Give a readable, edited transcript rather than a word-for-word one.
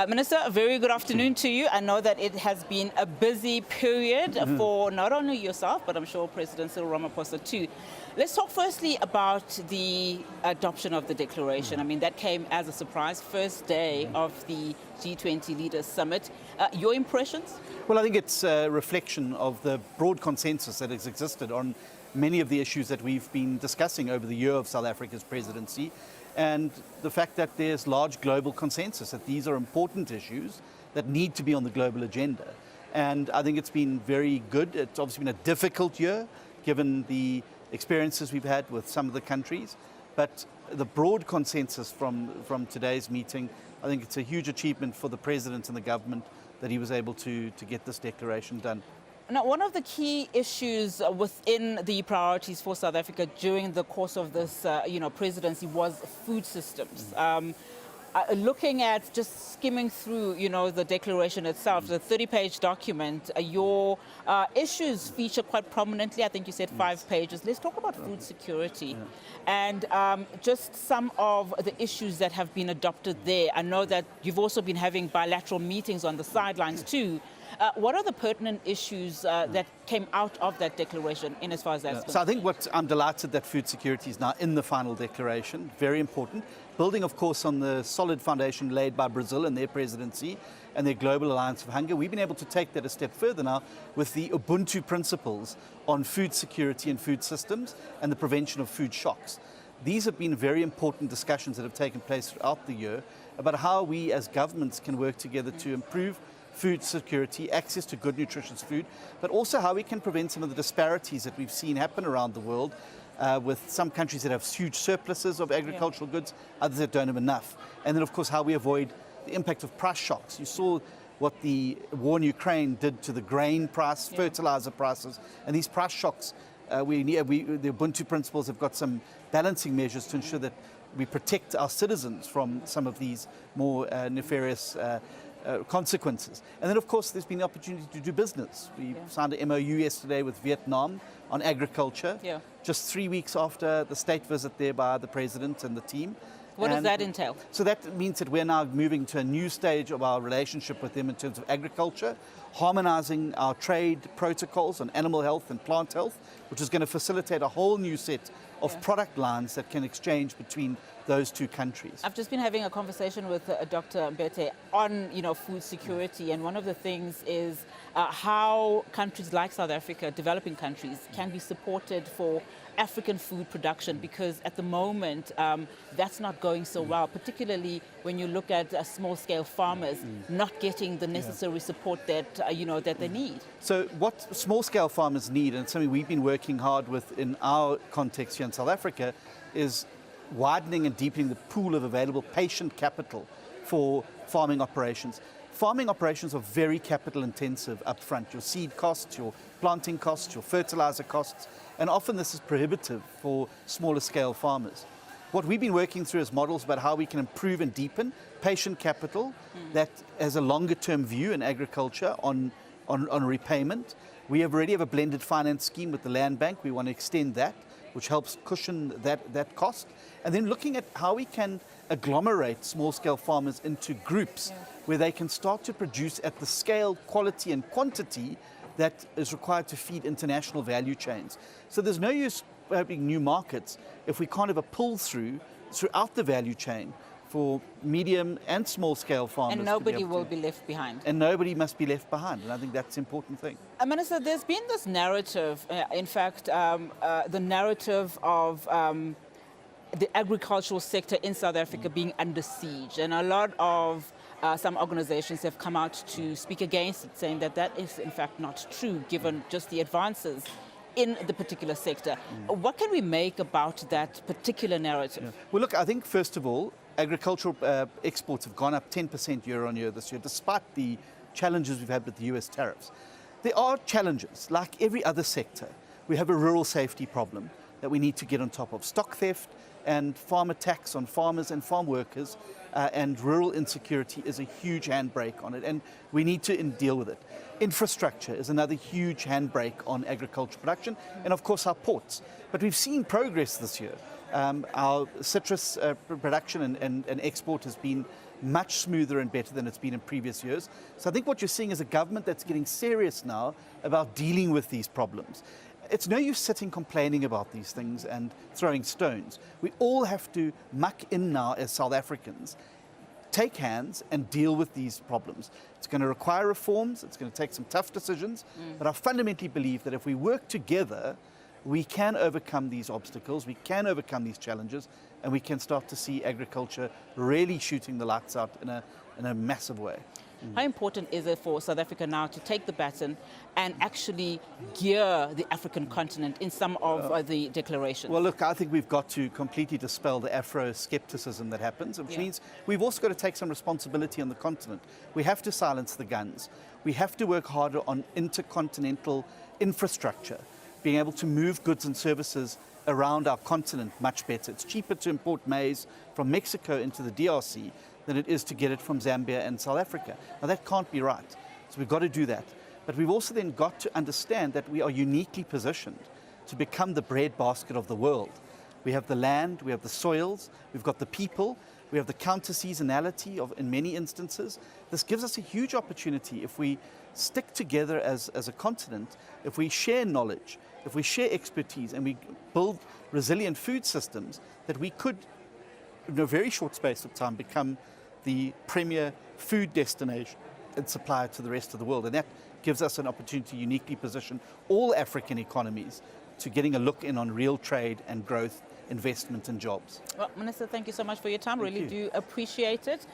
Minister, a very good afternoon to you. I know that it has been a busy period for not only yourself, but I'm sure President Cyril Ramaphosa too. Let's talk firstly about the adoption of the declaration. I mean, that came as a surprise, first day of the G20 Leaders Summit. Your impressions? Well, I think it's a reflection of the broad consensus that has existed on many of the issues that we've been discussing over the year of South Africa's presidency, and the fact that there's large global consensus that these are important issues that need to be on the global agenda. And I think it's been very good. It's obviously been a difficult year, given the experiences we've had with some of the countries, but the broad consensus from today's meeting, I think it's a huge achievement for the President and the government that he was able to get this declaration done. Now, one of the key issues within the priorities for South Africa during the course of this, presidency was food systems. Looking at just skimming through, the declaration itself, the 30-page document, your issues feature quite prominently. I think you said 5 pages. Let's talk about food security and just some of the issues that have been adopted there. I know that you've also been having bilateral meetings on the sidelines too. What are the pertinent issues that came out of that declaration in as far as that's concerned? So I think I'm delighted that food security is now in the final declaration, very important. Building, of course, on the solid foundation laid by Brazil and their presidency and their Global Alliance of Hunger, we've been able to take that a step further now with the Ubuntu principles on food security and food systems and the prevention of food shocks. These have been very important discussions that have taken place throughout the year about how we as governments can work together to improve food security, access to good nutritious food, but also how we can prevent some of the disparities that we've seen happen around the world with some countries that have huge surpluses of agricultural goods, others that don't have enough. And then, of course, how we avoid the impact of price shocks. You saw what the war in Ukraine did to the grain price, fertilizer prices, and these price shocks, the Ubuntu principles have got some balancing measures to ensure that we protect our citizens from some of these more nefarious consequences. And then, of course, there's been the opportunity to do business. We signed an MOU yesterday with Vietnam on agriculture, just 3 weeks after the state visit there by the President and the team. What does that entail? So that means that we're now moving to a new stage of our relationship with them in terms of agriculture, harmonizing our trade protocols on animal health and plant health, which is going to facilitate a whole new set of product lines that can exchange between those two countries. I've just been having a conversation with Dr. Mbete on, food security, and one of the things is how countries like South Africa, developing countries, can be supported for African food production, because at the moment that's not going so well, particularly when you look at small-scale farmers not getting the necessary support that that they need. So what small-scale farmers need, and something we've been working hard with in our context here in South Africa, is widening and deepening the pool of available patient capital for farming operations. Farming operations are very capital intensive up front. Your seed costs, your planting costs, your fertilizer costs, and often this is prohibitive for smaller scale farmers. What we've been working through is models about how we can improve and deepen patient capital that has a longer term view in agriculture on repayment. We already have a blended finance scheme with the Land Bank. We want to extend that, which helps cushion that cost. And then looking at how we can agglomerate small-scale farmers into groups where they can start to produce at the scale, quality and quantity that is required to feed international value chains. So there's no use having new markets if we can't have a pull-through throughout the value chain for medium and small-scale farmers. And nobody will be left behind. And nobody must be left behind, and I think that's an important thing. Minister, there's been this narrative, the narrative of the agricultural sector in South Africa being under siege, and a lot of some organizations have come out to speak against it, saying that that is in fact not true, given just the advances in the particular sector. What can we make about that particular narrative? Well, look, I think first of all, agricultural exports have gone up 10% year on year this year, despite the challenges we've had with the US tariffs. There are challenges, like every other sector. We have a rural safety problem that we need to get on top of. Stock theft and farm attacks on farmers and farm workers and rural insecurity is a huge handbrake on it, and we need to deal with it. Infrastructure is another huge handbrake on agricultural production, and of course our ports. But we've seen progress this year. Our citrus production and export has been much smoother and better than it's been in previous years. So I think what you're seeing is a government that's getting serious now about dealing with these problems. It's no use sitting complaining about these things and throwing stones. We all have to muck in now as South Africans, take hands and deal with these problems. It's going to require reforms, it's going to take some tough decisions, but I fundamentally believe that if we work together, we can overcome these obstacles, we can overcome these challenges, and we can start to see agriculture really shooting the lights out in a massive way. How important is it for South Africa now to take the baton and actually gear the African continent in some of the declarations? Well, look, I think we've got to completely dispel the Afro-skepticism that happens, which means we've also got to take some responsibility on the continent. We have to silence the guns. We have to work harder on intercontinental infrastructure, being able to move goods and services around our continent much better. It's cheaper to import maize from Mexico into the DRC than it is to get it from Zambia and South Africa. Now that can't be right. So we've got to do that. But we've also then got to understand that we are uniquely positioned to become the breadbasket of the world. We have the land, we have the soils, we've got the people, we have the counter-seasonality in many instances. This gives us a huge opportunity if we stick together as a continent, if we share knowledge, if we share expertise and we build resilient food systems, that we could, in a very short space of time, become the premier food destination and supplier to the rest of the world. And that gives us an opportunity to uniquely position all African economies to getting a look in on real trade and growth, investment and jobs. Well, Minister, thank you so much for your time. Really do appreciate it.